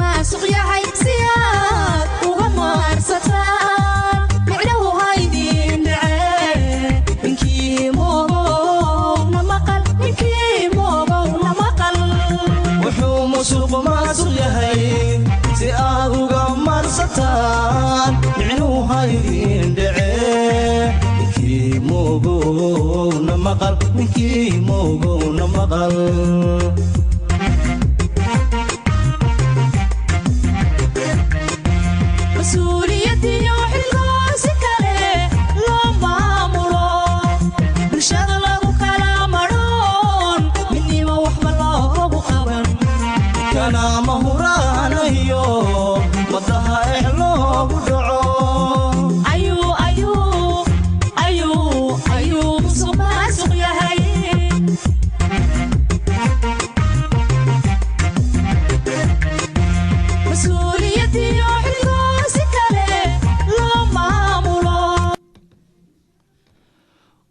ماسق يا حيسيات وغمار ستار معناه هايدين دعاء منكي موغو نمقل منكي موغو نمقل وحو مسوق ماسق يا هاي سياد وغمار ستار معناه هايدين دعاء منكي موغو نمقل منكي موغو نمقل مسؤوليتي وحلقاس كله لما مرون برشاد الله كلام مرون مني ما وحب الله بقبن كان مهران أيو وضها إحلو بدعو أيو مسوق ماسق يا هاي مسؤوليتي وحلقاس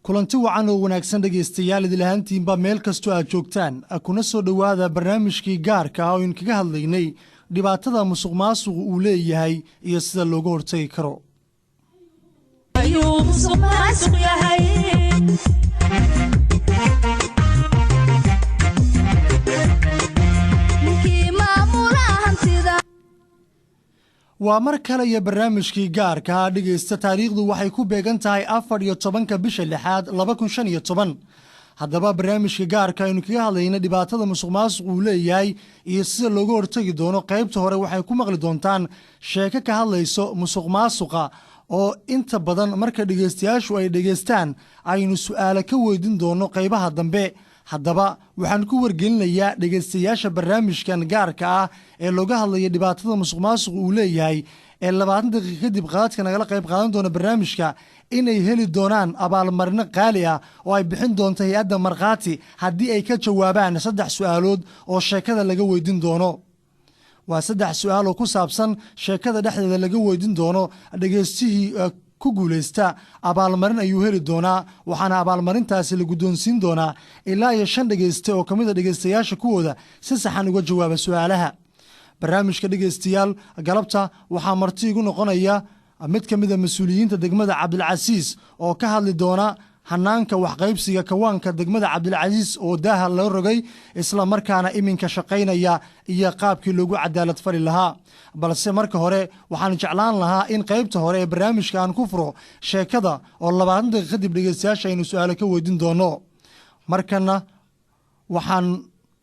kulanti wacan oo wanaagsan dhageystayaal idil ahaantiinba meel kastoo aad joogtaan kuna soo dhowaada barnaamijkii gaarka ah oo in kaga hadlaynay dhibaatada musuqmaasuqu uu leeyahay iyo sida looga hortagi karo waa mar kale iyo barnaamijkii gaarka ah dhegeysta taariikhdu waxay ku beegan tahay 14 bisha 6 2015 haddaba barnaamijka gaarka aynu kaga hadlayna dhibaatada musuqmaasuqu uu leeyahay iyo sida looga hortagi doono qaybta hore waxay ku maqli doontaan sheeko ka hadlayso musuqmaasuqa oo inta badan marka dhegeystayaashu ay dhegeystaan aynu su'aalo ka weydiin doono qaybaha dambe haddaba waxaan ku wargelinayaa dhegeystayaasha barnaamijkan gaarka ah ee looga hadlaya dhibaatada musuqmaasuqu uu leeyahay ee 20 daqiiqo kadib qaadka nagala qayb qaadan doona barnaamijka inay heli doonaan abaalmarino qaali ah oo ay bixin doonto hay'adda markhaati haddii ay ka jawaabaan 3 su'aalood oo sheekada laga weydiin doono waa 3 su'aal oo ku saabsan sheekada dhexdeeda laga weydiin doono dhageystihii ku guuleysta abaalmarin ayuu heli doonaa waxaana abaalmarintaasi la guddoonsiin doonaa ilaa iyo 5 dhageyste oo kamid ah dhageystayaasha kuwooda si saxan uga jawaaba su'aalaha barnaamijka dhageystayaal galabta waxaa marti igu noqonaya mid kamid ah mas'uuliyiinta degmada Cabdilcasiis oo ka hadli doona hanaanka wax qaybsiga kawaanka degmada Cabdilcasiis oo daaha loo rogay isla markaana iminka shaqaynaya iyo qaabkii loogu cadaalad fali lahaa balse marka hore waxaan jeclaan lahaa in qaybta hore ee barnaamijka aan ku furo sheekada oo 20 daqiiqo kadib dhageystayaasha aynu su'aalo ka weydiin doono markana waxaan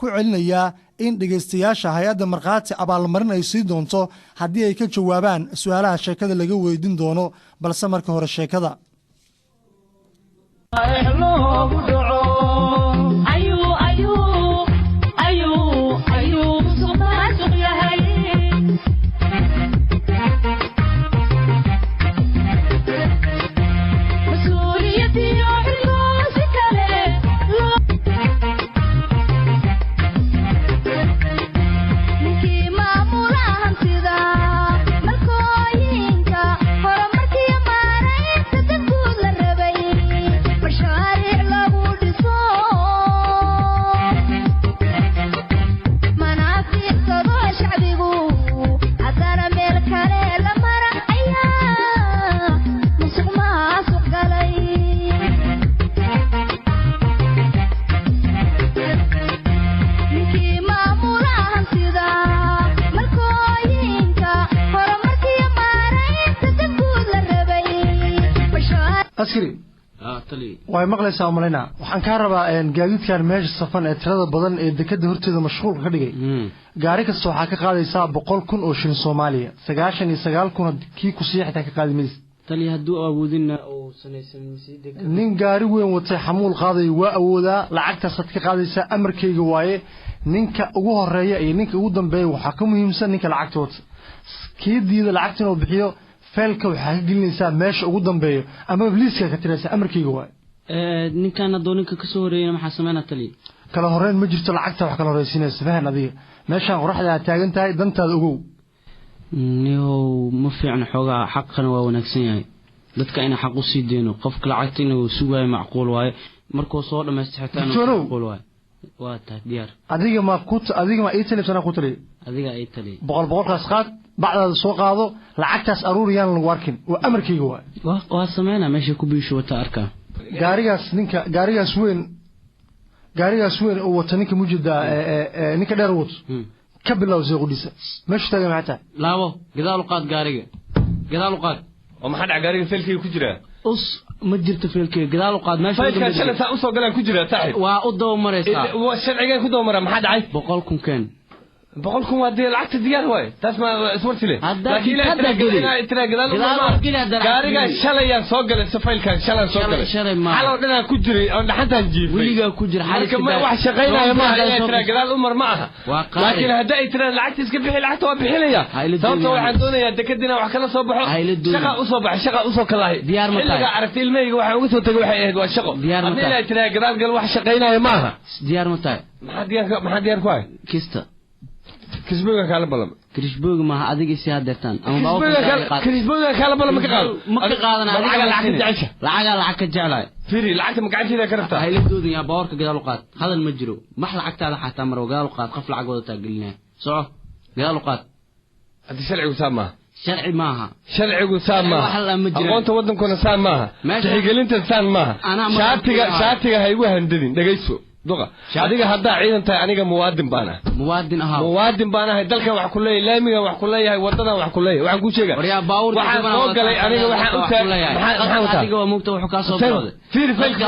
ku celinayaa in dhageystayaasha hay'adda markhaati abaalmarin ay sii doonto haddii ay ka jawaabaan su'aalaha sheekada laga weydiin doono balse marka hore sheekada askari way maqlaysaa umaleyna waxaan ka rabaa gaadiidkan meesha safan ee tirada badan ee dekada horteeda mashquul ka dhigay gaari kasta waxa ka qaadaysaa 100,000 oo shilin Soomaaliya 99,000 kii ku siixta ka qaadimaysa tali haduu awoodina oo sanaysan masiid nin gaari weyn watay xamuul qaaday waa awoodaa lacagta sad ka qaadaysa amarkayga waaye ninka ugu horeeya iyo ninka ugu dambeeya waxa ka muhiimsan ninka lacagta wata kii diida lacagta inuu bixiyo فالك وحاجة جلنا ماشي وقدام بيو أما بليسك كتير أمريكي جوا نكان دونك كسوري ما حسمنا تلي كلا هرين مجرد العكتة وحكلا رئيسين السفاهة نذير ماشي وراح لها تاجن تاي دنت الأجو نيو مفيعن حوجا حقا ونكسين يعني dadka ina xaq u sii deeno qofka lacagta inuu suugayo macquul waaye markuu soo dhameystay xitaa inuu macquul waaye واتا ديار adiga ma ii talibsana ku tali adiga ay tali boqol kaas qaad bacdaada soo qaado lacagtaas aruuriyaan lagu arkin waa amarkayga waa sameeyna meesha ku biisho wata arka gaarigaas weyn oo wata ninka mujida ninka dheer wad ka bilow soo qudisa meesha taagay maanta laabo gadaal u qaad gaariga oo maxaa dhac gaariga feelkii ku jira ma jirto feelkii gadaal u qaad meesha feelka shalay u soo galaan ku jira saaxib waa u doow mareysa waa sharciga ku doow mara maxaa dhacay 100 kun keen 100 kun waa dee lacagta diyaar way taas ma iswartile laakiin ila tira gadaal gaariga shalayaan soo galay safaylkan shalan soo galay xaloo dhanaa ku jiray oo dhaxantan jiifay wiliga ku jira xaalka wax shaqeynaya ma aha tira gadaal umar ma aha laakiin hadda ay tira lacagta iska bixi lacagta waa bixinaya sababtoo waxaan doonayaa dekadina wax kala soo baxo shaqa u soo kalahay diyaar ma tahay ila aragtay ilmeyga waxa ugu soo tagay waxay ahayd waa shaqo hadii ila tira gadaal gal wax shaqeynaya ma aha diyaar ma tahay maxaa diyaar ku ah kista كريسبوغا كالا بلم كريسبوغا ما اديغي سي هادرتان اما كريسبوغا كالا بلم ما قادنا اديغا لعق جعلاي فيري لعقت ما قاعدتي كرفتا هاي لدودن يا باورك قدالو قاد هذا ما جيرو ما لعقتاده حتى مر قدالو قاد قف لعق ودا تاغلنا سو قدالو قاد هذا شرعي وسامه شرعي maaha sharcigu saama aqoonta wadankuna saama tixgelinta saama shaatiga hay ugu handadin dhageyso duqa adiga hadda ciidan tahay aniga muwaadin baana hay dalka wax ku leeyahay laamiga wax ku leeyahay wadada wax ku leeyahay waxaan ku sheegaa wariya baawur waxaan galay aniga waxaan u taagay adiga waa mugta wuxuu ka soo booday fiiri faylka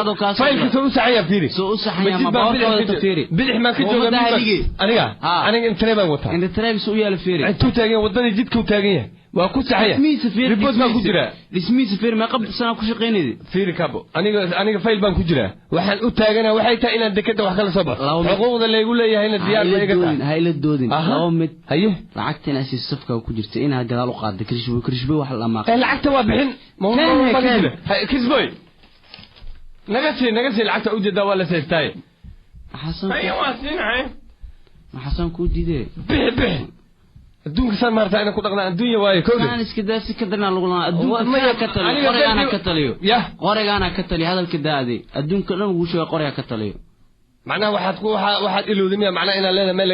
soo saxaya fiiri soo saxaya ma baawurkooda fiiri bidix ma ka jooga aniga intee baan wataa inta tareeb soo yaal fiiri intuu taagan wadada jidka u taagan yahay waa ku saxaya ribot ma ku jira ismiisa fiir ma qabta sana ku shaqeynaydi fiiri kabo aniga fayl baan ku jira waxaan u taagana waxay tahay inaan dekada wax kala soo baxo xuquuqda leeyahay leeyahay in diyaar ma iga tahay hayla doodin laba mid haye lacagtina si safka ku jirta in gadaal u qaado krishbo wax la maaqay lacagta waa bixin krishboy naga si lacagta u jeeda wala seestay xasan ku diiday bix adduunka san maarta inaan ku dhaqnaa adduunya waaye kowda aan iska daasi ka darnaa lagu laa adduunka ka taliyo qoregaana ka taliyo hadalka daadi adduunka dhan ugu sheegay qorega ka taliyo macnaha waxaad ilowdimiya macnaha inaan leedahay meel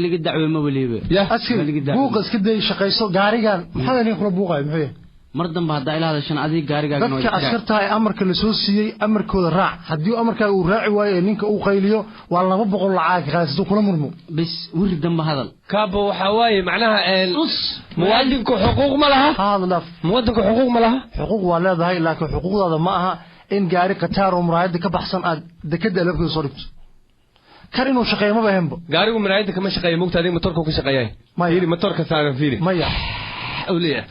laga dacweey ma waliba askari buuqa iska day shaqayso gaarigan maxaa nin kula buuqay muxuu mar dambe hadda ilaahay shan adiga gaarigaaga noo dadka askarta ay amarka la soo siiyay amarkooda raac hadii amarkaaga uu raaci waayo ninka uu qayliyo waa 200 lacag qaasdo kula murmo bas wir dambe hadal kaabo waxa waaye macnaha muwaadinku xuquuq ma laha muwaadinku xuquuq ma laha xuquuq waa leedahay laakiin xuquuqdaada ma aha in gaari qataar oo muraayada ka baxsan aad dekada alabka soo dhigto kar inuu shaqeeyo ma bahanba gaarigu muraayada kama shaqeeyo mugtaadii motorka ku shaqeeyay fiiri motorka saaran fiiri maya awliya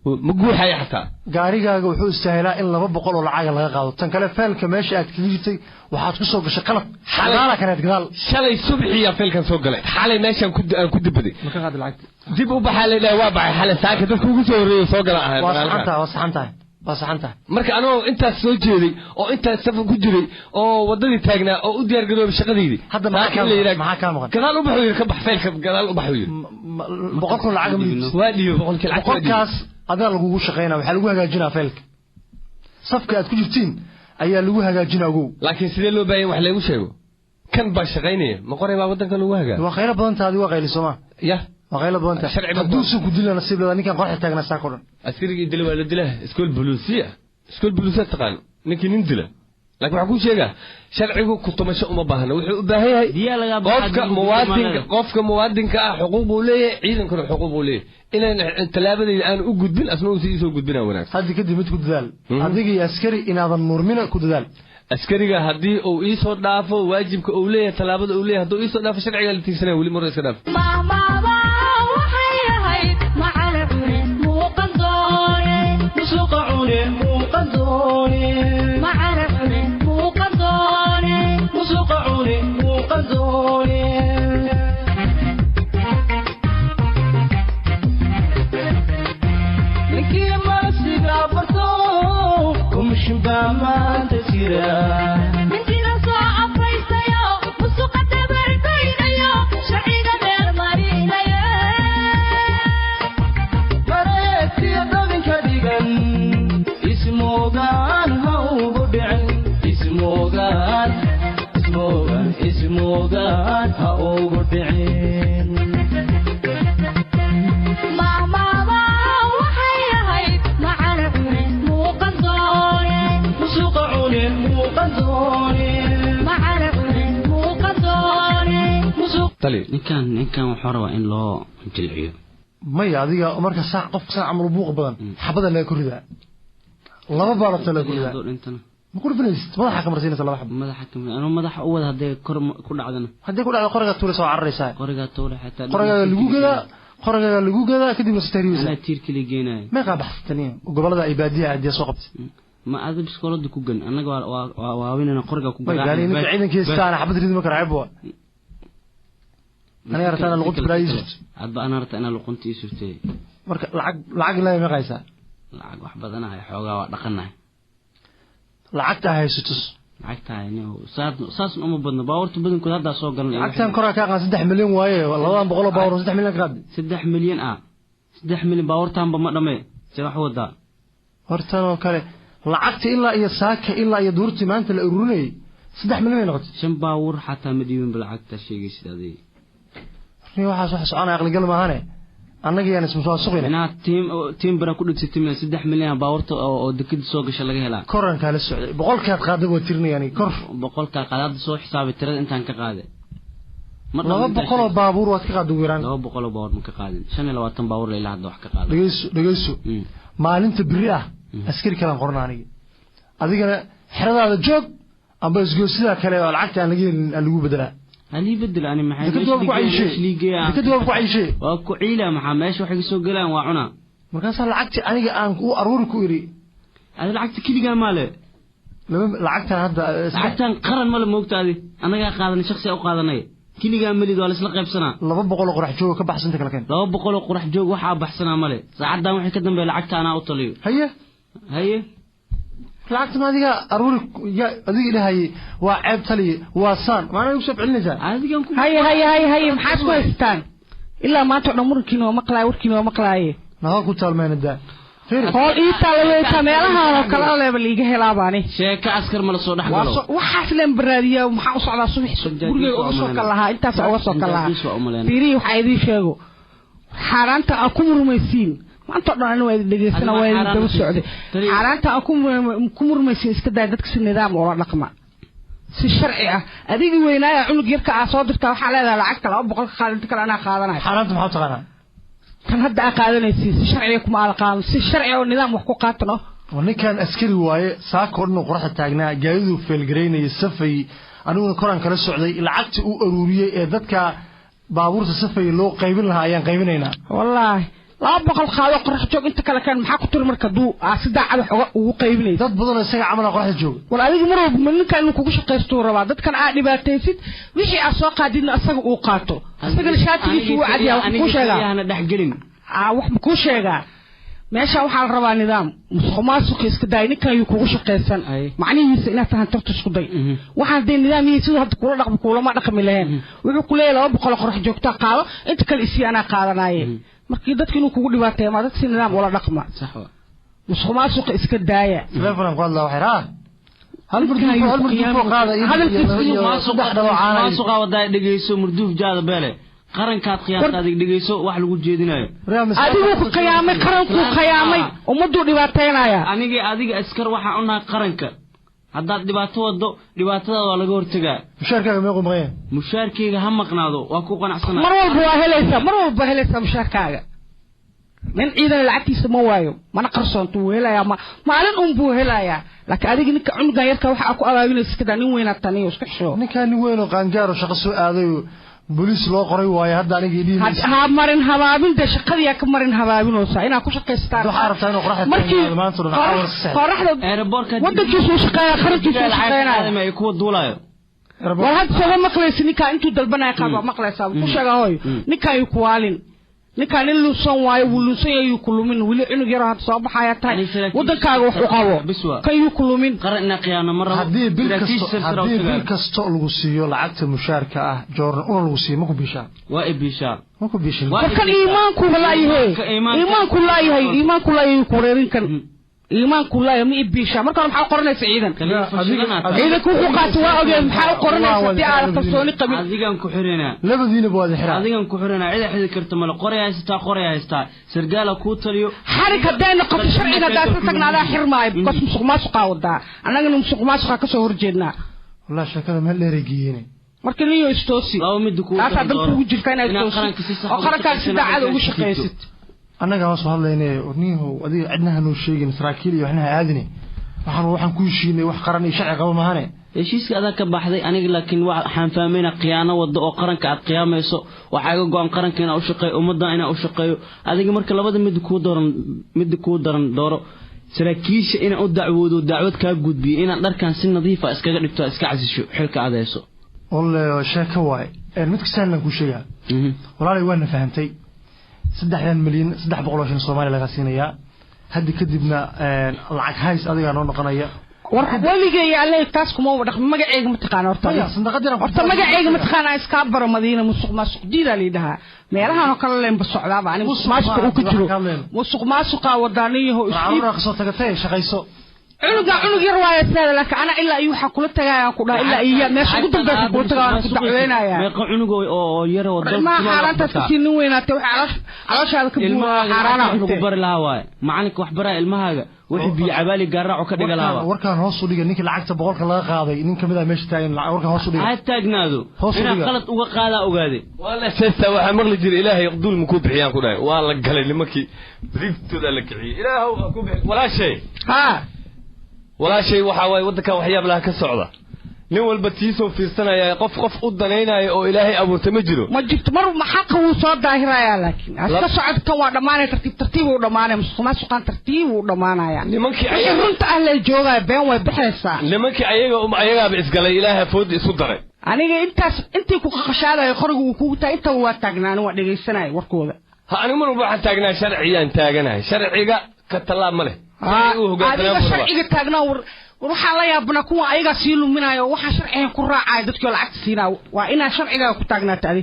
مجوحة حتى gaarigaaga wuxuu istaahilaa in 200 oo lacag laga qaado tan kale feelka meesha aad ka jirtay waxaad ku soo gashay qalad xalaala kanaad gadaal shalay subaxiya feelkan soo galay xalay meeshan ku dibaday ma ka qaad lacag dib u baxay leeyahay waa baxay xalay saaka dadku ugu soo horeeyay soo galay waa saxantahay marka anoo intaas soo jeeday oo intaas safar ku jiray oo wadadii taagnaa oo u diyaar garoobay shaqadeedii hadda maxaa ka maqan gadaal u baxay ka bax feelka gadaal u baxay 100 lacag waa dhiyo 100 kaas adaa lagu shaqeynaa waxa lagu hagaajinaa feelka safka aad ku jirtiin ayaa lagu hagaajinaa ogow laakiin sidee loo baahan wax lagu sheego kan ba shaqeynaya ma qoray baa wadanka lagu hagaajiyo waa khayr badan taadi waa qayliso ma ya waa khayr badan taadi haduu soo ku dilana nasiib lada ninkan qorx taagna saakodan askariga dil waa la dilaa iskool buluusiya taqaan ninkin nin dila laakiin waxa ku sheega sharcigu ku tumasho uma baahna wuxuu u baahan yahay qofka muwaadinka ah xuquuq uu leeyahay ciidankuna xuquuq uu leeyahay inaan talaabadii aan u gudbin asna uu soo gudbina wanaag hadii kadib mid ku dadaal adiga iyo askari inaadan murmina ku dadaal askariga hadii uu ii soo dhaafo waajibka uu leeyahay talaabada uu leeyahay haduu ii soo dhaafo sharciga la tiirsanay wali mar iska dhaaf صاحب fogaan ha ugu dhicin maamaba waxay ahayd macana cunin muuqan doone musuqa cunin muuqan doone macana cunin muuqan doone tali ninkan wuxuu rabaa in loo jilciyo maya adiga marka saac qof saac amal buuq badan xabada la kuridaa laba baalata la kuridaa ma ku dhifnaysid madaxa ka marsiinaysa laba xab madaxa u wada hadee kor ku dhacdana hadee ku dhacdo qoriga tuule soo cararaysaa qoriga tuule xataa qoriga lagu gadaa kadib stariisa ana tiirkili geenay ma qabaxtaniyo gobolada ay baadiyaha aad soo qabtay ma aad biskoolada ku gan anaga waa waawinana qoriga ku gadaa ma ciidankiistaan xabad ridma karaybo أنا أردت أنا لقنت برايز. أنا أردت أنا لقنت يسوتي. مرك لعق لا ما قايسة. لعق واحد أنا هاي حوجا دقنا. لعقتها هاي ستوس. لعقتها يعني صار أم بدنا باور تبدن كل هذا صوغ قلنا. لعقتها كرة كان 6 مليون واي والله أنا بقول باور 6 مليون قاد. 6 مليون 6 مليون باور تام بمدمي. سواء هو ده. هرتنا وكله لعقت إلا يساك إلا يدورتي ما أنت الأوروني 6 مليون نقط. شن باور حتى مديون بالعقد الشيء كذي. waxaa socon aqli gal maahane annaga yaan isma soo suqina ina team bara ku dhigtay 3 milyan baawarta oo dekid soo gashay laga helaa koran kala socday boqolkaad qaaday oo tirnayani kor boqolka qaadad soo xisaabay tirada intaan ka qaaday laba boqol oo baabuur waad ka qaaday weeraan laba boqol oo baabuur ma ka qaadin 25 baabuur ilaa hadda wax ka qaaday dhageyso maalinta biri ah askari kala qorna aniga adigana xiradaada joog amba isgoosida kale oo lacagta aan lagu bedelaa هني بدل أنا محل كدوب كوعي شيء وكعيلة محماش وحق سوق جلان وعنا مركز العقد أنا أنكو أرور كوري هذا العقد كذي قال ماله العقد هذا العقد قرن ماله موقت هذه أنا قاعد قاعدني شخصي أو قاعدني كذي قال ملي دول سلقة بسنة لو بقول قرح جو كبح سنتك لكن لو بقول قرح جو وحاب بحسنا ماله ساعد دام واحد كدم بالعقد أنا أطلعه هي لعقت ما ديك أرور يا ديك هاي وعيب تلي وصان ما أنا يوسف علنا جا هاي محاس كويستان إلا ما تعنا مركين ومقلاي وركين ومقلاي نهار كنت المين ده هو إيطاليا تميلها وكلا لا بليجي هلاباني شيء عسكر ملا صدق قالوا وحاسلين برادية ومحاوس على صبح برجع وصل كلها أنت وصل كلها تري وحيدي شيء حرانت أكون رميسين ما أنت أنا وين دقيسنا وين دبوا السعودية حرانت أكون رميسين إسكت دايدك النظام ولا رقمه si sharci ah adiga weynaa cunug yarka soo dirta waxa leedahay lacagta 200 qaadanti kale ana qaadanayo xaraanta maxaa taqaana kan hadda qaadanaysi si sharci kuma qaadan si sharci oo nidaam wax ku qaatano ninkan askari waaye saakordno qoraxda taagnaa gaadidu feelgareynay safay anigu koran kala socday lacagta uu aruuriyay ee dadka baabuurta safay loo qaybin lahaa ayaan qaybinaynaa wallahi لا بقول خالق قرح جوج أنت كلا كان محاك تور مركدو أصدق على حق وقيبني. ضد بدون السجع عمل قرح جوج. ولا هذه مرة من كان كوكش قيستور بعض ضد كان عادي باتنسيت وشي أسواق قاعدين أسواق وقاته. أسواق الشاتي في وعدي وكوشة. أنا دحجرين. وح كوشة. ماشي وحال ربع نظام خماس وكيس كدايني كان يكوكش قيسان. معني يسنا تهنترتش كداي. واحد دين نظام يسوي هاد كولا رقم كولا ما رقم لهن. ويقول لي لا بقول قرح جوج تقاله أنت كل إشي أنا قاعدناي. markii dadku inuu kugu dhibaateeyo ma dadka nidaam wala dhaqma sax waa musuqmaa suuq iska daaya telefoon ku hadla waxay raa hal murduuf qaada hadalkiisu suuqa wada dhageyso murduuf jaada beele qarankaad qiyaasta adig dhageyso wax lagu jeedinayo adigu ku qiyaamay qaranku qiyaamay umadu dhibaateynaya adiga askar waxa unaa qaranka haddaad dhibaato wado dhibaatada waa laga hortagaa mushaarkaaga meequu maqan mushaarkayga ha maqnaado waa ku qanacsanaa mar walba helaysaa mushaarkaaga من إذا العتي سموايو ما نقرصون توهلا يا ما علن بوهلا يا لك أديك نك عنق يركب وحق أباين سكدا نوين التاني وسكشوا نك نوين وقنجار وشخص هذا بوليس لو قري ويا هذا عليك يدين ها مرن هبابين ده شقدي يا كمرن هبابين وسا كوش كيستار دو حارب تاني وقرح التاني ما انتو فرح وده جسوس شقايا خرج جسوس شقايا ما يكون دولايو وهذا سوى مقلس نكا انتو دلبنا يقابا مقلس كوش هاي نكا يكوالين نكان اللي صنواي ولوسي يكلمين ولي إنه جرى صاب حياتي ودكاغ وحقاوه كي يكلمين قرأنا قيانا مرة هدي بالكستو لغسيو لعقت المشاركة جورن أولا لغسيو ماكو بيشار ماكو بيشار وكان إيمان كل لا يهي إيمان كل لا يهي كوريرين كان iimaanku laa ma ibisha marka waxa qoranaysa ciidanku wuxuu qaatay waa ogeen maxaa qoranaysa tii aan kalsooni qabin adigan ku xirina labadiina bood xira adigan ku xirina cid xidi karta mal qorayaysta sargaala ku taliyo xarika dayna qabto sharciga daas tagnaada xirmaay qos musuqmaasuqa wada anagana musuqmaasuqa ka soo horjeedna wallahi shakada ma dheereeyeen marka niyo istoosi laba mid ku taas aad ku jirtaa inaad oo qaranka sida caad ugu shaqeysid annaga soo hadlaynay orniyo adiga cidnaha noo sheegin saraakiil iyo waxna aadine waxaan ku heshiinay wax qaran iyo sharci qaba maahane heshiiska adag ka baxday aniga laakiin waxaan fahmayna qiyaano wada oo qaranka aad qiyaamayso waxa ay go'an qaranka inaa u shaqeeyo ummadda inaa u shaqeeyo adiga marka labada mid ku daran dooro saraakiisha inaa u dacwad ka gudbiyo inaa dharkan si nadiif ah iskaga dhigto iska casisho xilka adeyso والله شاكا واي المتكسان لنكو شيئا والله وانا فهمتي 3 مليون 300 صومالي لغا سينيا هدي كدبنا لعق هايس اديغا نو نقنيا weligay alle taas kuma wada magacayga ma taqaan horta magacayga ma taqaan iska baro madiina musuq diila liidaha meelahan oo kale leen basocdaaba ani musuq uu ku jiro musuq wadaniyo isku raaqso tagatay shaqayso cunug yar waaye saada laakiin ana ilaa iyo waxa kula tagayaan ku dhaa ilaa iyo meesha ugu dambaysa ku tagayaan ku dacweynaya meeqa cunug oo yar oo dalka ma xaranta tiin weynaatay waxa calooshaada ka buuxa xaraana ugu bari lahaa waay macalinka wax baraa ilmahaaga wixii bi cabaali gaaraaco ka dhiga lahaa warkaan hoos u dhigay ninkii lacagta 100 laga qaaday nin kamid ah meesha taagan warkaan hoos u dhigay ha taagnaado ina qalad uga qaada ogaaday wala seesta waxa maqli jir ilaahay qdul muku bixiyaan ku dhaay waa la galay nimankii briftooda la kiciyay ilaahow ku bixi wala shay ha ولا شيء وحاوي ودك وحياب لها كسعودة nin walba tiisoo fiirsanaya qof u danaynayo oo ilaahay abuurtay ma jiro ma jirto mar ma xaq uu soo daahiraya laakiin aska socodka waa dhamaanay tartiib uu dhamaanay musuqmaasuqan tartiib uu dhamaanaya nimankii ay runta ahla joogay been way bixaysaa nimankii ayaga isgalay ilaahay food isu daray aniga intii ku qashaaday qorigu uu kugu taa inta waa taagnaan waa dhageysanay warkooda ha anigu mar waxaan taagnaa sharciyaan taaganahay sharciga ka talaab ma leh adiga sharciga taagnaa waxa la yaabna kuwa ayaga si luminayo waxa sharciga ku raacay dadka lacag siinaa waa ina sharciga ku taagnaataa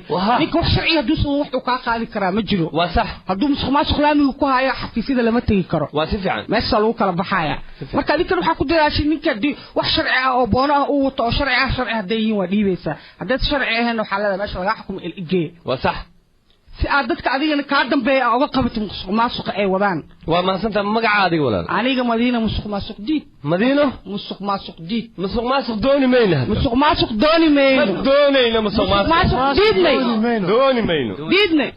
ninka wax sharciga duusan wax uu ka qaadi karaa ma jiro waa sax haduu musuqmaasuq laamiga ku hayo xafiisyada lama tagi karo waa si fiican meesha lagu kala baxaya marka adinka waxa ku dadaashay ninka wax sharci ah oo boono ah uu wato sharci hadeeyin waa dhiibaysa hadii sharci ahayn waxa la meesha laga xukumo ilgee waa sax si aad dadka adigana ka dambeeya uga qabato musuqmaasuq ay wadaan waa maasanta magaca adiga walaal aniga madiina musuqmaasuq diid madiina musuqmaasuq dooni mayna musuqmaasuq dooni mayna doonayna musuqmaasuq diidnay dooni mayno diidnay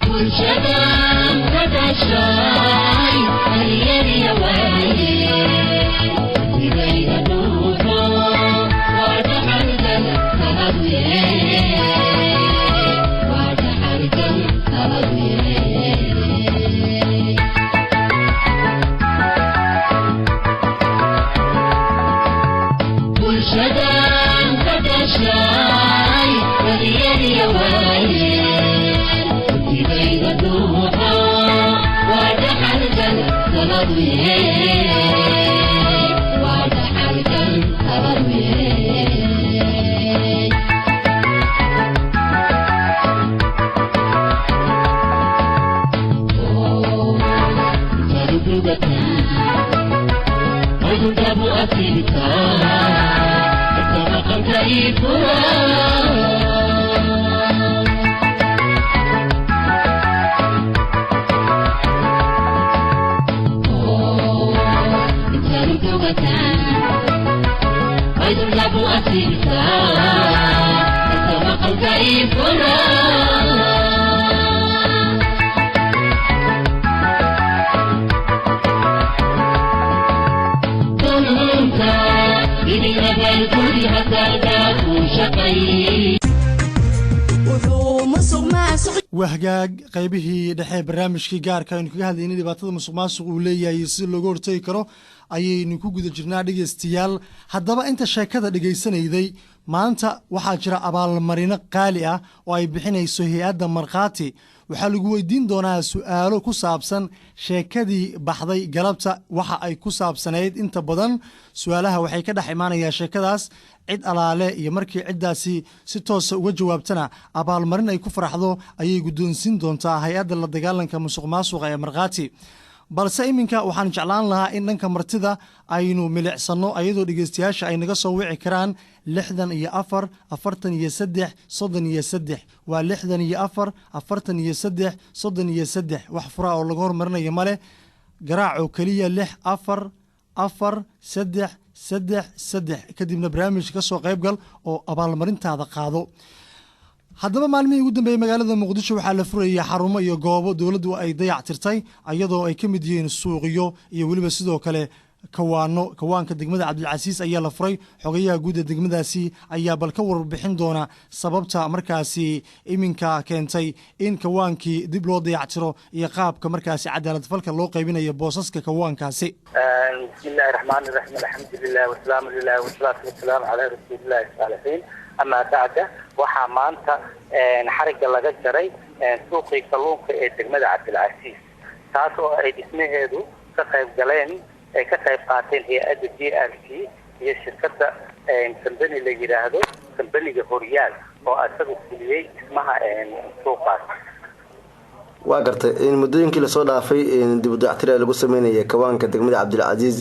wahgaag qaybihii dhexe barnaamijkii gaarka aynu kaga hadlaynay dhibaatada musuqmaasuq uu leeyahay si looga hortagi karo ayaynu ku guda jirnaa dhegeystayaal haddaba inta sheekada dhegaysanayday maanta waxaa jira abaalmarino qaali ah oo ay bixinayso hay-adda markhaati waxaa lagu weydiin doonaa su'aalo ku saabsan sheekadii baxday galabta waxa ay ku saabsanayd inta badan su'aalaha waxay ka dhex imaanayaa sheekadaas cid alaale iyo markii ciddaasi si toosa uga jawaabtana abaalmarin ay ku faraxdo ayay guddoonsiin doontaa hay-adda la dagaalanka musuqmaasuqa ee markhaati balse iminka waxaan jeclaan lahaa in dhanka martida aynu milicsano ayadoo dhegeystayaasha ay naga soo wici karaan 64 43 33 waa 64 43 33 wax fura oo laga hormarinayo male garaaco kaliya 64 4 3 3 kadibna barnaamijka ka soo qayb gal oo abaalmarintaada qaado haddaba maalmihii ugu dambeeyay magaalada muqdisho waxaa la furayay xarumo iyo goobo dowladdu ay dayactirtay iyadoo ay ka mid yihiin suuqiyo iyo weliba sidoo kale kawaanka degmada cabdilcasiis ayaa la furay xogayaha guud ee degmadaasi ayaa bal ka warbixin doona sababta markaasi iminka keentay in kawaankii dib loo dayactiro iyo qaabka markaasi cadaalad falka loo qaybinayo boosaska kawaankaasi bismillahi raxmaani raxiim alxamdulilah wasalaamu lilah wasalaatu wasalaamu calaa rasuulillahi saalixiin amaa bacda waxaa maanta xarigga laga jaray suuqii kalluunka ee degmada cabdilcasiis taas oo ay dhismaheedu ka qayb galeen ay ka qayb qaateen hay-adda DRC iyo shirkadda kambani la yidhaahdo kambaniga horyaal oo asaga fuliyey dhismaha suuqaas waa gartay in muddooyinkii lasoo dhaafay dib u dayactir lagu sameynayay kawaanka degmada cabdilcasiis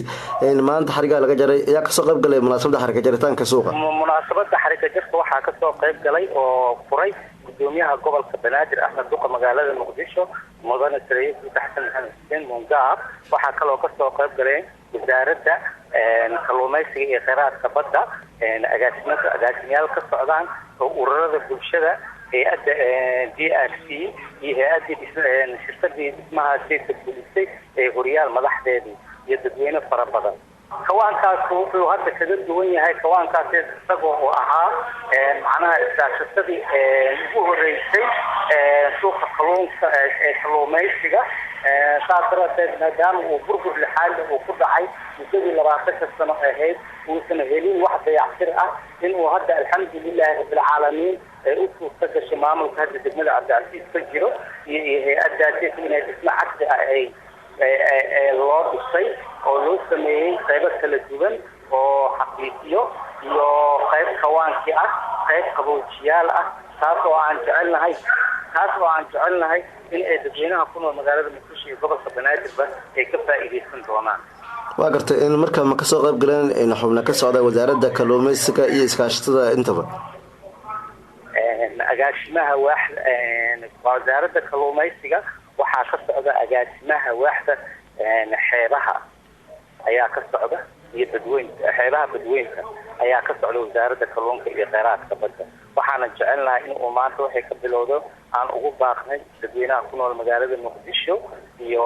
maanta xarigaa laga jaray ayaa kasoo qayb galay munaasabadda xariga jaritaanka suuqa munaasabadda xariga jarka waxaa kasoo qayb galay oo furay gudoomiyaha gobolka banaadir axmed duqa magaalada muqdisho mudane sariif xasan maxamed xuseen mungaab waxaa kaloo kasoo qayb galeen wasaaradda kalluumaysiga iyo kheyraadka badda agaasimayaal ka socdaan oo ururada bulshada hay-adda DRC iyo hay-adda shirkadii dhismahaasi ka fulisay ee horyaal madaxdeedii iyo dadweyne fara badan kawaankaas wuxuu hadda kaga duwan yahay kawaankaas isagoo uu ahaa macnaha iskaashatadii ugu horeysay suuqa kalluunka ee kalluumaysiga saas daraadeed maadaama uu burbur lixaad uu ku dhacay muddadii 20 sano ahayd uusan helin wax dayactir ah inuu hadda alxamdulilahi rabbilcaalamiin u suurta gashay maamulka hadda degmada cabdilcasiis ka jiro iyo hay-addaasi inay dhismo casri ah ay loo dhisay oo loo sameeyey qaybo kala duwan oo xaqiijiyo iyo qayb kawaankii ah qayb qaboojiyaal ah taas oo aan jecelnahay in ay dadweynaha ku nool magaalada muqdisho iyo gobolka banaadirba ay ka faa'iideysan doonaan waa gartay in markaa ma kasoo qayb galeen in xubno ka socda wasaaradda kalluumaysiga iyo iskaashatada intaba agaasimaha wasaaradda kalluumaysiga waxaa ka socda agaasimaha waaxda xeebaha ayaa ka socda iyo xeebaha badweynta ayaa ka socda wasaaradda kalluunka iyo kheyraadka badda waxaana jecelnahay in uu maanta waxay ka bilowdo aan ugu baaqnay dadweynaha ku nool magaalada muqdisho iyo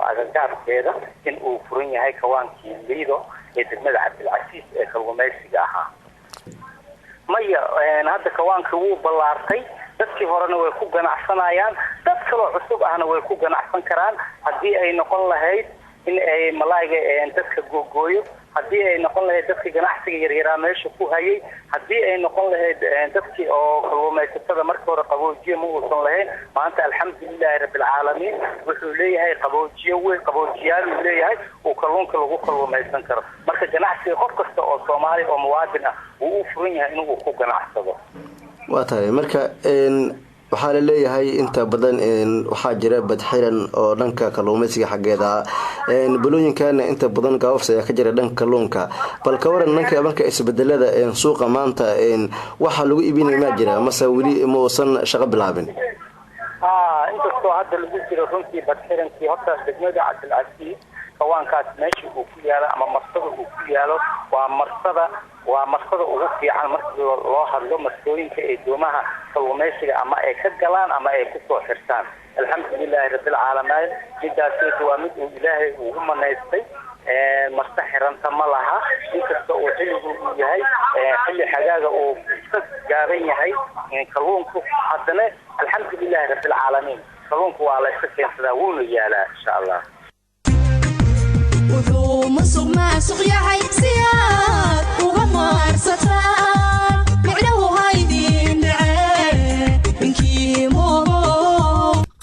agagaarkeeda in uu furan yahay kawaankii liido ee degmada cabdilcasiis ee kalluumaysiga ahaa maya hadda kawaanka wuu ballaartay dadkii horena way ku ganacsanayaan dad kaloo cusub ahna way ku ganacsan karaan haddii ay noqon lahayd in ay malaayga dadka googooyo haddii ay noqon lahayd dadkii ganacsiga yaryaraa meesha ku hayay haddii ay noqon lahayd dadkii oo kalluumaysatada markii hore qaboojiye ma uusan lahayn maanta alxamdulilahi rabbilcaalamiin wuxuu leeyahay qaboojiyaal uu leeyahay uu kalluunka lagu kalluumaysan karo marka ganacsiga qof kasta oo soomaali oo muwaadin ah wuu u furan yahay inuu ku ganacsado waa tahay marka waxaa la leeyahay inta badan waxaa jira badxiran oo dhanka kalluumaysiga xaggeeda bulooyinkana inta badan gaabafs ayaa ka jira dhanka kalluunka bal ka waran dhanka marka isbedelada suuqa maanta waxaa lagu iibinaya ma jira mase weli ma uusan shaqo bilaabin inkastoo hadda lagu jiro runtii badxirankii horta degmada cabdilcasiis kawaankaas meesha uu ku yaalo ama marsada uu ku yaalo waa marsada ugu fiican markii loo hadlo marsooyinka ee doomaha kalluumaysiga ama ay ka galaan ama ay kusoo xirtaan alxamdulilahi rabbilcaalamiin midaas waa mid uu ilaahay ugu manaystay marse xiranta ma laha inkasta uu xilligu uu yahay xilli xagaaga uu iska gaaban yahay kalluunku haddana alxamdulilahi rabbilcaalamiin kalluunku waa la iska keensadaa wuuna yaalaa insha allah wuxuu musuq maasuq yahay siyaad uga maarsataan micnahu haydin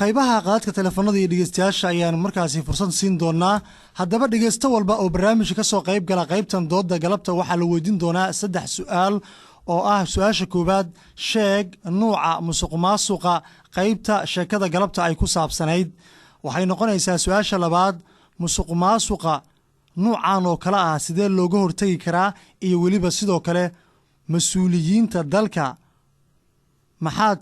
qaybaha qaadka telefoonada iyo dhegeystayaasha ayaan markaasi fursad siin doonaa haddaba dhegeysto walba oo barnaamijka ka soo qayb gala qaybtan dooda galabta waxaa la weydiin doonaa 3 su'aal oo ah su'aasha koowaad sheeg nuuca musuq maasuqa qaybta sheekada galabta ay ku saabsanayd waxay noqonaysaa su-aasha labaad musuq maasuqa nuucan oo kale ah sidee looga hortegi karaa iyo weliba sidoo kale mas-uuliyiinta dalka maxaad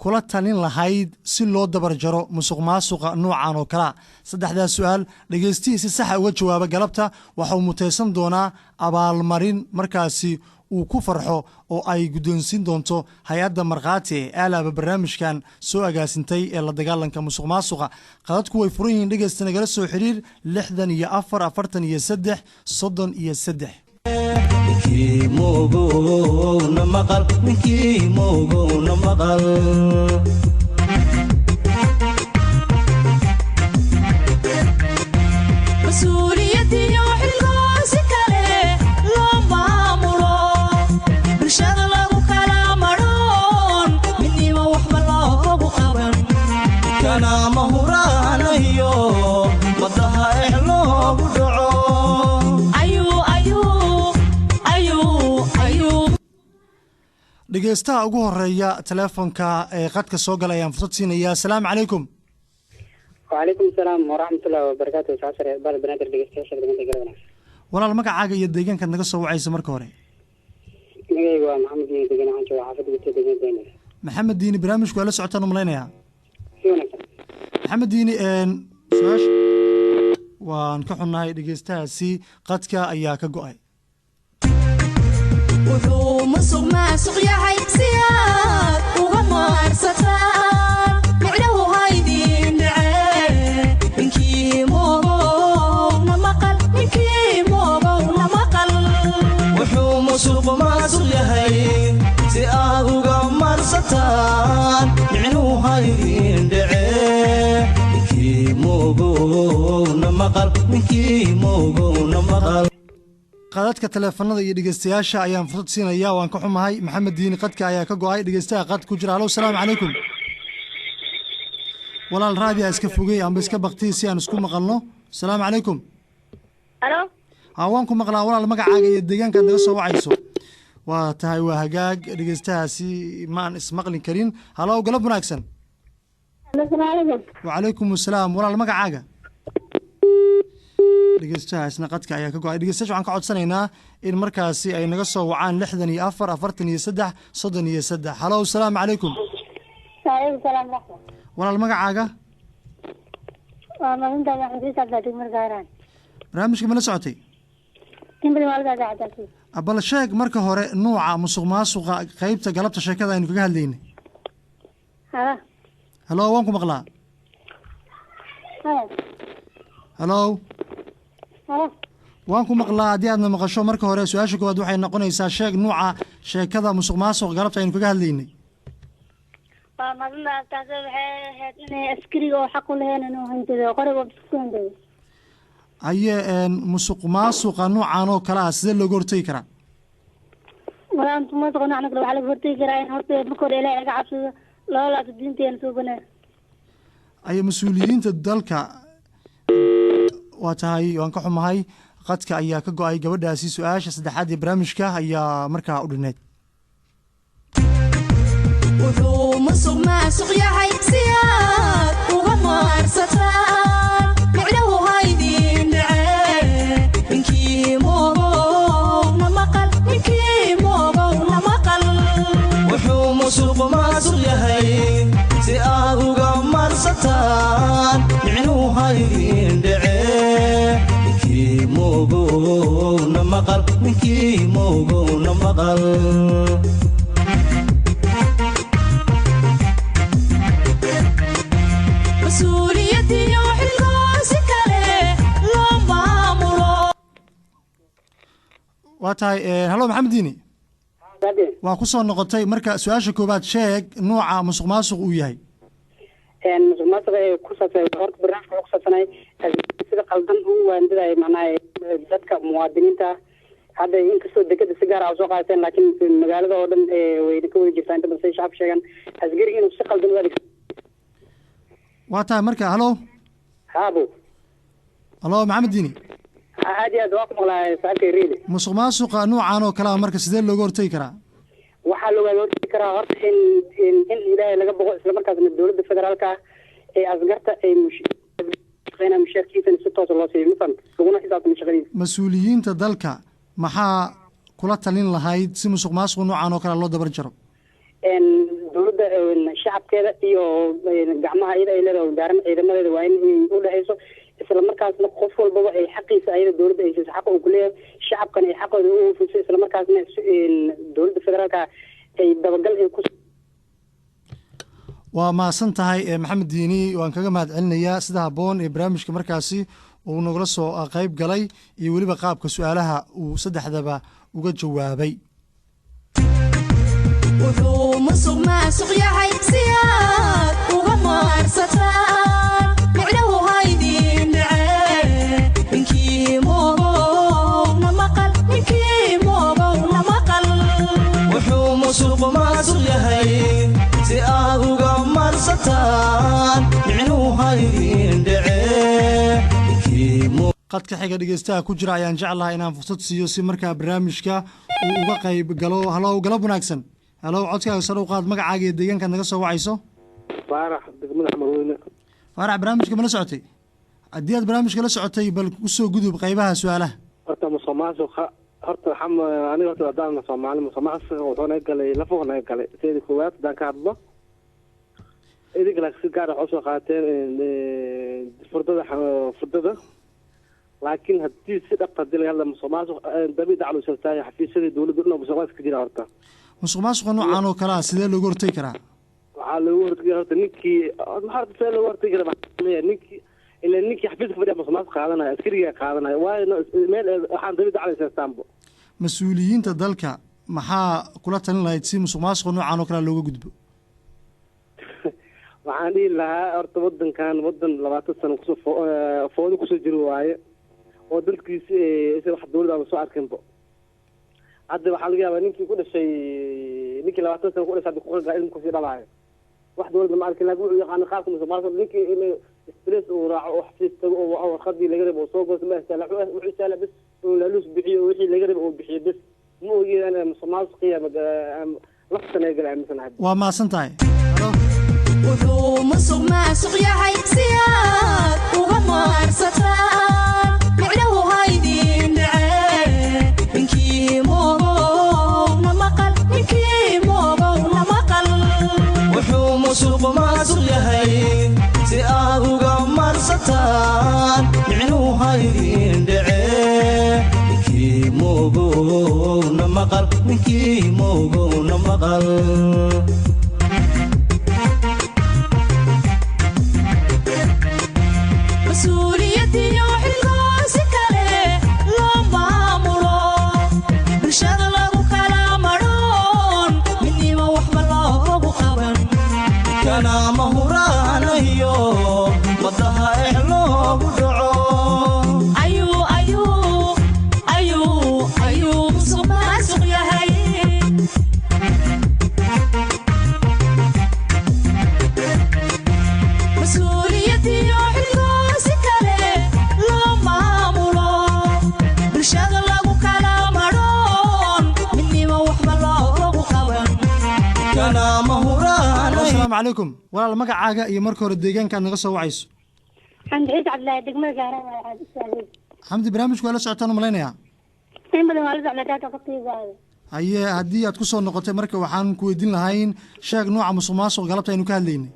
kula talin lahayd si loo dabar jaro musuq maasuqa nuucan oo kalea saddexdaas su-aal dhegeystihii si saxa uga jawaaba galabta waxauu mutaysan doonaa abaalmarin markaasi uu ku farxo oo ay guddoonsiin doonto hay-adda markhaati ee aalaaba barnaamijkan soo agaasintay ee la dagaalanka musuq maasuqa qadadku way furan yihiin dhegeysta nagala soo xiriir 64 ninkii moogowna maqal ninkii moogowna maqal mas-uuliyadiyo xilkoosi kale loo maamulo bulshada lagu kala madhoon midnimo waxba loogu qaban kana mahuraanayo wadaha eh loogu dhaco dhegeystaha ugu horeeya teleefonka ee qadka soo galay ayaan fursad siinayaa asalaamu calaykum وعليكم السلام ورحمة الله وبركاته سعسر بال بنادر دقيقة شغل من دقيقة walaal magacaaga iyo deegaankaad naga soo wacaysa marka hore نجي محمد دين دقيقة عن شو حافظ بيت دقيقة دينه maxamed diini barnaamijku waa la socotaan u malaynayaa شو maxamed diini su-aasha waan ka xunnahay dhegeystahaasi qadka ayaa ka go-ay wuxuu musuq maasuq yahay si aad uga maarsataan micnahu haydin dhacee ninkii moogowna maqal ninkii moogowna maqal wuxuu musuq maasuq yahay si aad uga marsataan micnuhu haydin dhacee ninkii moogowna maqal ninkii moogowna maqal qadadka teleefanada iyo dhegeystayaasha ayaan fursad siinaya waan ka xumahay maxamed diini qadka ayaa ka go-ay dhegeystaha qad ku jira halo asalaamu calaykum walaal raadiya iska fogey amba iska baktiy si aan isku maqalno asalaamu calaykum halo waan ku maqlaa walaal magacaaga iyo deegaankaad naga soo wacayso waa tahay waa hagaag dhegeystahaasi maan ismaqlin karin halo galab wanaagsan wacalaykum asalaam walaal magacaaga dhegeystahaasna qadka ayaa ka go-ay dhegeystayaasha waxaan ka codsanaynaa in markaasi ay naga soo wacaan 64 halo asalaamu calaykum walaal magacaaga barnaamijka ma la socotay bal sheeg marka hore nuuca musuq maasuqa qeybta galabta sheekada aynu kaga hadlaynay halo waan ku maqlaa halo waan ku maqlaa haddii aadna maqasho marka hore su-aasha koowaad waxay noqonaysaa sheeg nuuca sheekada musuq maasuq galabta aynu kaga hadlaynay askariga oo xaq u lahayn inuu hantido qoriga isku hantido aye musuq maasuqa nuucan oo kale ah sidee looga hortegi karaa walaa musuq nuucan kale waxaa laga hortegi karaa in horta marka hore ilaahay laga cabsado loo laabto diinteena soo banaan aye mas-uuliyiinta dalka waa tahay waan ka xumahay qadka ayaa ka go-ay gabadhaasi su-aasha saddexaad ee barnaamijka ayaa markaa u dhineyd wuxuu musuq maasuq yahay si aad uga maarsataan micnahu haydin dhacee ninkii moogowna maqal ninkii moogowna maqal wuxuu musuq maasuq yahay si aad uga marsataan micnuhu haydin dhacee ninkii moogowna maqal ninkii moogowna maqal mas-uuliyadiyo xilkoosi kale loo maamulo waa tahay halo maxamed diini waa ku soo noqotay marka su-aasha koowaad sheeg nuuca musuq maasuq uu yahay musuq maasuq ee ku saabsan horta barnaamijka wuxuu ku saabsanay sida qaldan uu waandaday macnaha dadka muwaadiniinta hadda inkastoo dekada si gaar ah soo qaadateen laakiin magaalada oo dhan wayna ka wada jirtaa inta badan say shacabka sheegaan asgariga inuu si qaldan u adeegsado waa tahay marka halo haabo halo maxamed diini aad iyo aad waa ku maqlaa saaxiibkay reede musuq maasuqa nuucan oo kale ah marka sidee looga hortegi karaa waxaa looga hortegi karaa horta in ilaahay laga boqo islamarkaasna dowladda federaalka ah ee asgarta ay shaqeynaya mushaarkiisana si toos loo siiyo mafan laguna xisaabtamo shaqadiisa mas-uuliyiinta dalka maxaa kula talin lahayd si musuq maasuq noocan oo kale loo dabar jaro dowladda shacabkeeda iyo gacmaha iyada ay leedahay wasaaran ciidamadeeda waa in u dhexeyso isla markaasna qof walbaba ay xaqiisa ayada dowladda ay siiso xaqa uu ku leeyahay shacabkana ay xaqooda u oofiso isla markaasna dowladda federaalka ay dabagal ay ku waa mahadsan tahay maxamed diini waan kaga mahad celinayaa sida habboon ee barnaamijka markaasi uu nagala soo qayb galay iyo weliba qaabka su-aalaha uu saddexdaba uga jawaabay wuxuu musuq maasuq yahay si aad uga maarsataan micnahu haydin dhacee ninkii moogowna maqal ninkii moogowna maqal wuxuu musuq maasuq yahay si aad uga maarsataan micnuhu haydin dhacee qadka xiga dhegeystaha ku jira ayaan jeclahay inaan fursad siiyo si markaa barnaamijka uu uga qayb galo halow galab wanaagsan halow codkaaga sare u qaad magacaaga iyo deegaankaad naga soo wacayso faarax degmada xamarweyne faarax barnaamijka ma la socotay haddii aad barnaamijka la socotay bal usoo gudub qaybaha su-aalaha horta musuqmaasuqa horta aniga horta haddaan soomaali musuqmaasuqa wuxuu naga galay lafuu naga galay seedi koowaad haddaan ka hadlo idinka laakiin si gaar ah waxu soo qaateen furdada laakiin haddii si dhabta hadii laga hadla musuqmaasuq dabi daclu sirtaay xafiisyadii dowladda dhan musuqmaasuq ka jira horta musuq maasuqa noocan oo kale ah sidee looga hortagi karaa waxaa looga hortagi horta ninkii maxaa sidee looga hortagi karaa ninkii xafiiska fadhiya musuq maasuq qaadanaya askariga qaadanaya waayo meel waxaan dabi daclu sirtaanbo mas-uuliyiinta dalka maxaa kula talin lahayd si musuq maasuqa noocan oo kale looga gudbo waxaan dhihi lahaa horta wadankan wadan 20 sano kusoo foodo kusoo jiro waaye oo dalkiisi wax dowladda aan soo arkinbo hadda waxaa laga yaabaa ninkii ku dhashay ninkii 20 sano ku dhashay ku qolka ilmu ku sii dhalaayo wax dowladda ma arkin laakiin wuxuu yaqaan qaabka musuqmaasuqa ninkii inuu stress uu raaco oo xafiis tago oo warqadii laga rabo soo goos ma isla wuxuu isla bas oo la lus bixiyo wixii laga rabo oo bixiyo bas ma ogeeyaan musuqmaasuqa iyo laftan ay galaan misan hadda waa maasan tahay wuxuu musuq maasuq yahay si aad uga maarsataan micnahu haydin dhacee ninkii moogowna maqal ninkii moogowna maqal wuxuu musuq maasuq yahay si aad uga maarsataan micnuhu haydin dhacee ninkii moogowna maqal ninkii moogowna maqal mas-uuliyadiyo xilkoosi kale loo maamulo bulshada lagu kala madhoon midnimo waxba loogu qaban kana mahuraanayo wadaha eh loogu dhaco ayuu musuq maasuq yahay mas-uuliyadiyo xilkoosi kale loo maamulo bulshada lagu kala madhoon midnimo waxba loogu qaban kana mahuraanayo asalaamu calaykum walaal magacaaga iyo marka hore deegaankaad naga soo wacayso xamdi ciid cabdilaahi degmada gaaraan waa isaalay xamdi barnaamijku waa la socotaan malaynayaa in badan waa la socdaa taata qofkaygaada haye haddii aad ku soo noqotay marka waxaan ku weydiin lahayn sheeg nooca musuq maasuq galabta aynu ka hadlaynay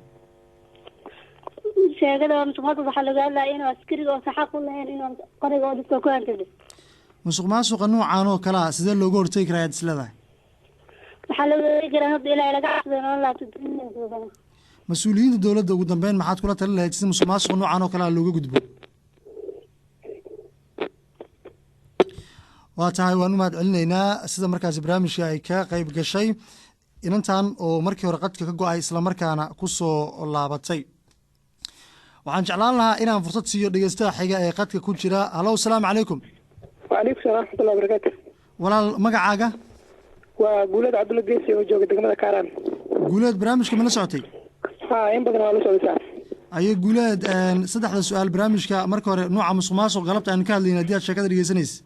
sheegada musuqmaasuq waxaa laga hadlaya inuu askariga oo saxaq u lahayn inuu qoriga oo dadka ku hantado musuq maasuqa noocan oo kale ah sidee looga hortagi karaa ayaad isleedahay waxaa laga hortagi karaa horta ilaahay laga cabsado nolol laabto mas-uuliyiinta dowladda ugu dambeyn maxaad kula talin lahayd si musuq maasuqa noocan oo kale ah looga gudbo waa tahay waan u mahad celinaynaa sida markaasi barnaamijka ay ka qayb gashay inantan oo markii hore qadka ka go-ay islamarkaana ku soo laabatay waxaan jeclaan lahaa inaan fursad siiyo dhegeystaha xiga ee qadka ku jira halow asalaamu calaykum wacalaykum salam raxmatullahi wabarakaatu walaal magacaaga waa guuleed cabdulla geesi oo jooga degmada kaaraan guuleed barnaamijka ma la socotay ha in badan waa la socdaysaa aye guuleed saddexda su-aal barnaamijka marka hore nooca musuq maasuq galabta aynu ka hadlayna haddii aad sheekada dhegeysanaysa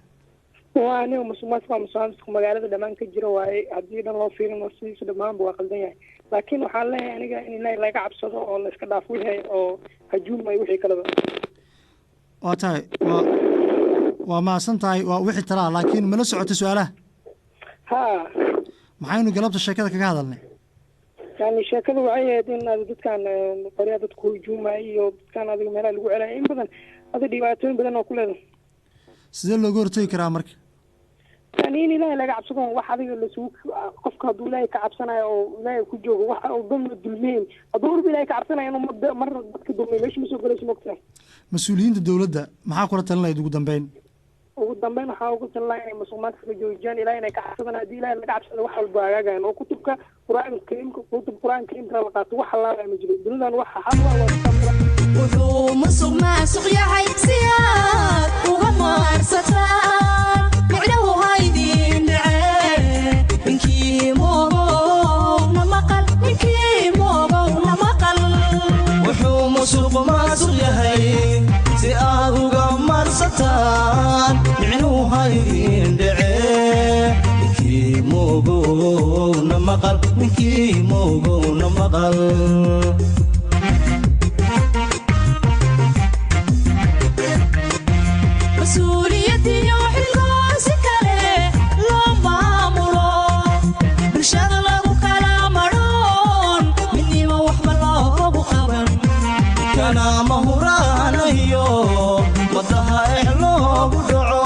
waa aniga musuqmaasuq waa musuqmaasuq magaalada dhammaan ka jiro waaye haddii dhan loo fiirin oo sidiisa dhammaanba waa qaldan yahay laakiin waxaan leeyahay aniga in ilaahay laga cabsado oo la iska dhaaf wixii oo hajuum ay wixii kaleba waa tahay waa mahadsan tahay waa wixii talaa laakiin mala socotay su-aalaha ha maxaynu galabta sheekada kaga hadalnay yani sheekadu waxay ahayd in dadkan qoryaa dadku hujuumay iyo dadkan adiga meelaha lagu celaya in badan adiga dhibaatooyin badan oo ku leedahay sidee looga hortegi karaa marka yani in ilaahay laga cabsado wax adiga lasugu qofka hadduu ilaahay ka cabsanayo oo ilaahay ku joogo wax oo dulmi dulmeen hadduu urba ilaahay ka cabsanayo inuu mar dadka dulmay meesha ma soo galayso mogtahay mas-uuliyiinta dowladda maxaa kula talinayd ugu dambeyn waxaa ugu talinayaa inay musuqmaadka ka joojiyaan ilahay inay ka cabsadaan haddii ilahay laga cabsado wax walba hagaagayan oo kutubka qur-aanka kariimka la qaato wax halaabaya ma jiro dunidan waxa wuxuu musuq maasuq yahay si aad uga maarsataan micnahu haydin dhacee ninkii moogowna maqal ninkii moogowna maqal wuxuu musuq maasuq yahay si aad uga maarsataan micnuhu haydin dhacee ninkii moogowna maqal ninkii moogowna maqal mas-uuliyadiyo xilkoosi kale loo maamulo bulshada lagu kala madhoon midnimo waxba loogu qaban kana mahuraanayo wadaha loogu dhaco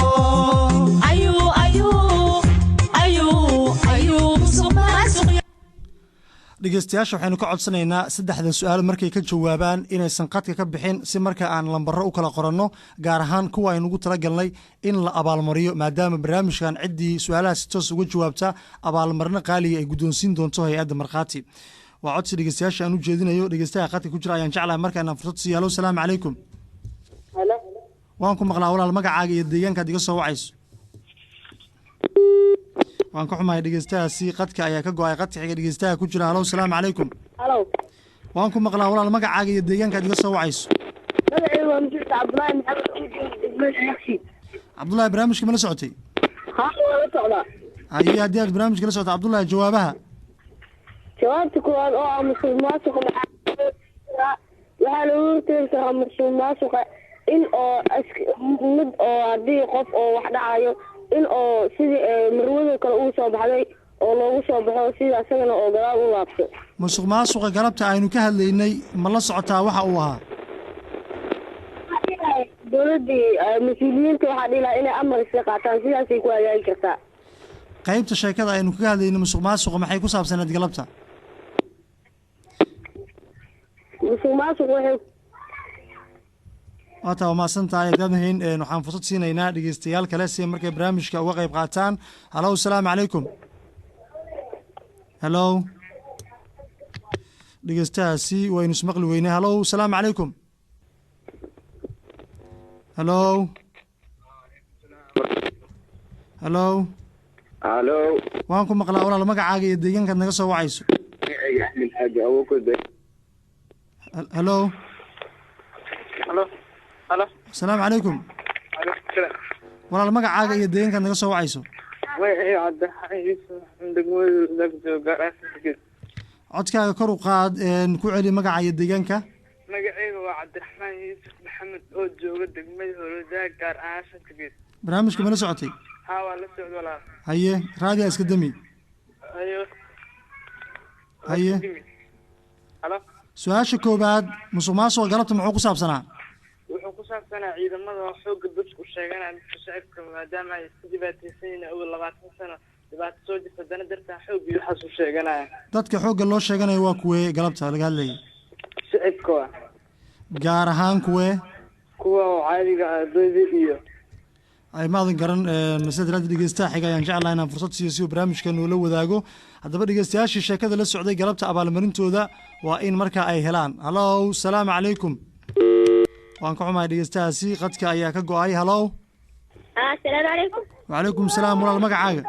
dhegeystayaasha waxaynu ka codsanaynaa saddexda su-aal markay ka jawaabaan inaysan qadka ka bixin si marka aan lambaro u kala qoranno gaar ahaan kuwa aynugu talagalnay in la abaalmariyo maadaama barnaamijkan ciddii su-aalaha si toos uga jawaabta abaalmarino qaaliga ay guddoonsiin doonto hay-adda markhaati waa codsi dhegeystayaasha aan u jeedinayo dhegeystaha qadka ku jira ayaan jeclahay markaanaan fursad siiyo halo salaamu calaykum waan ku maqlaa walaal magacaaga iyo deegaankaad iga soo wacayso waan ka xumahay dhegeystahaasi qadka ayaa ka go-ay qadka xiga dhegeystaha ku jira halo salaamu calaykum waan ku maqlaa walaal magacaaga iyo deegaankaad iga soo wacayso cabdullaahi barnaamijka mala socotay haye haddii aad barnaamijka la socota cabdullaahi jawaabaha jawaabta koowaad oo ah musuq maasuqa waxaa lagu hortegi karaa musuq maasuqa in oo mid oo haddii qof oo wax dhacayo in oo sidii marwado kale uu soo baxday oo loogu soo baxo sida asagana oo gadaal u laabto musuq maasuqa galabta aynu ka hadlaynay ma la socotaa waxa uu ahaa dowladii mas-uuliyiinta waxaa dhihi lahaa inay amar iska qaataan sidaasay ku hagaagi kartaa qaybta sheekada aynu kaga hadlaynay musuq maasuqa maxay ku saabsaneed galabta musuq maasuq waxay waata waa mahadsan tahay daadnahayn waxaan fursad siinaynaa dhegeystayaal kale si markay barnaamijka uga qayb qaataan halo asalaamu calaykum halo dhegeystahaasi waynu ismaqli weynay halo asalaamu calaykum halo halo halo waan ku maqlaa walaal magacaaga iyo deegaankaad naga soo wacayso halo halo asalaamu calaykum walaal magacaaga iyo deegaankaad naga soo wacayso codkaaga kor u qaad ku celi magaca iyo deegaanka magacayga waa cabdiraxmaan yuusuf maxamed oo jooga degmada horodaa gaar ahaan shanta gees barnaamijka ma la socotay haa waa la socda walaal haye raadiyaa iska dami haye halo su-aasha koobaad musuq maasuqa galabta muxuu ku saabsanaa wuxuu ku saabsanaa ciidamada xoogga dadku sheeganaya dadka shacabka maadaama ay iska dhibaataysan yihiin awal 20 sano dhibaato soo jirta dana dartaa xoog iyo waxaas u sheeganaya dadka xoogga loo sheeganayo waa kuwee galabta laga hadlayay shacabka gaar ahaan kuwee kuwa oo caadiga ardayda iyo ay maadan garan masada dhegeystaha xiga ayaan jeclahay inaan fursad siiyo si uu barnaamijkan ula wadaago haddaba dhegeystayaashii sheekada la socday galabta abaalmarintooda waa in markaa ay helaan halo salaamu calaykum waan ka xumahay dhegeystahaasi qadka ayaa ka go-ay halo asalaamu calaykum wacalaykum salaam walaal magacaaga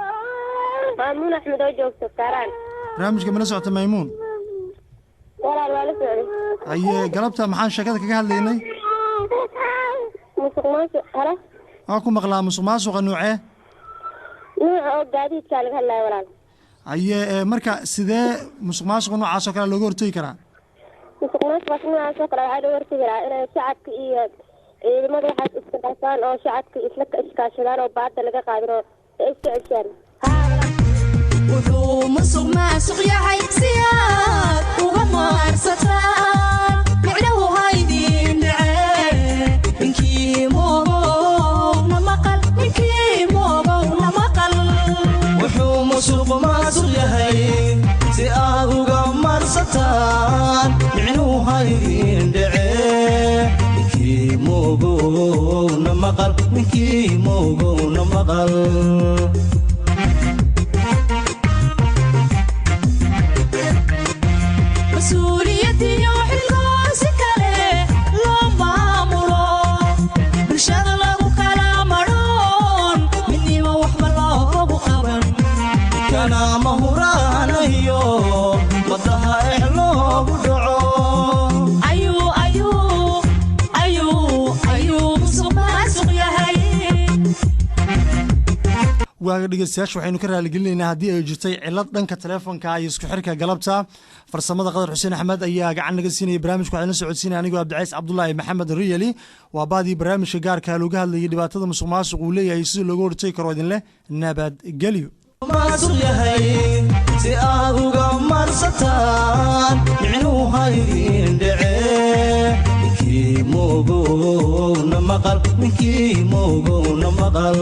maamuun axmed oo joogto saaraan barnaamijka ma la socota maymuun walaal waa la socday haye galabta maxaan sheekada kaga hadlaynay musuq maasuq halo waa ku maqlaa musuq maasuqa nuucee nuuca oo gaadiidkaa laga hadlaya walaal haye marka sidee musuq maasuqa noocaas oo kale looga hortegi karaa musuq maasuqaas noocaas oo kale waxaa looga hortegi karaa inay shacabka iyo ciidamada waxaad iskalaasaan oo shacabka isla iskaashadaan oo baada laga qaadano iska ceshaan wuxuu musuq maasuq yahay si aad uga maarsataan micnahu haydin dhacee ninkii moogowna maqal ninkii moogowna maqal wuxuu musuq maasuq yahay si aad uga maarsataan micnuhu haydin dhacee ninkii moogowna maqal ninkii moogowna maqal mas-uuliyadiyo xilkoosi kale loo maamulo bulshada lagu kala madhoon midnimo waxba loogu qaban kana mahuraanayo wadaha loogu dhaco ayuu musuq maasuq yahay waaga dhegeystayaasha waxaynu ka raaligelinaynaa haddii ay jirtay cilad dhanka taleefonka iyo isku xirka galabta farsamada qadar xuseen axmed ayaa gacan naga siinaya barnaamijka waxaan la socodsiinaya anigoo cabdicays cabdulaahi maxamed riyali waa baadii barnaamijka gaarka looga hadlayay dhibaatada musuq maasuq uu leeyahay sida looga hortagi karo idinleh nabadgelyo maasuq yahay si aad uga marsataan micnuhu haydin dhacee ninkii moogowna maqal ninkii moogowna maqal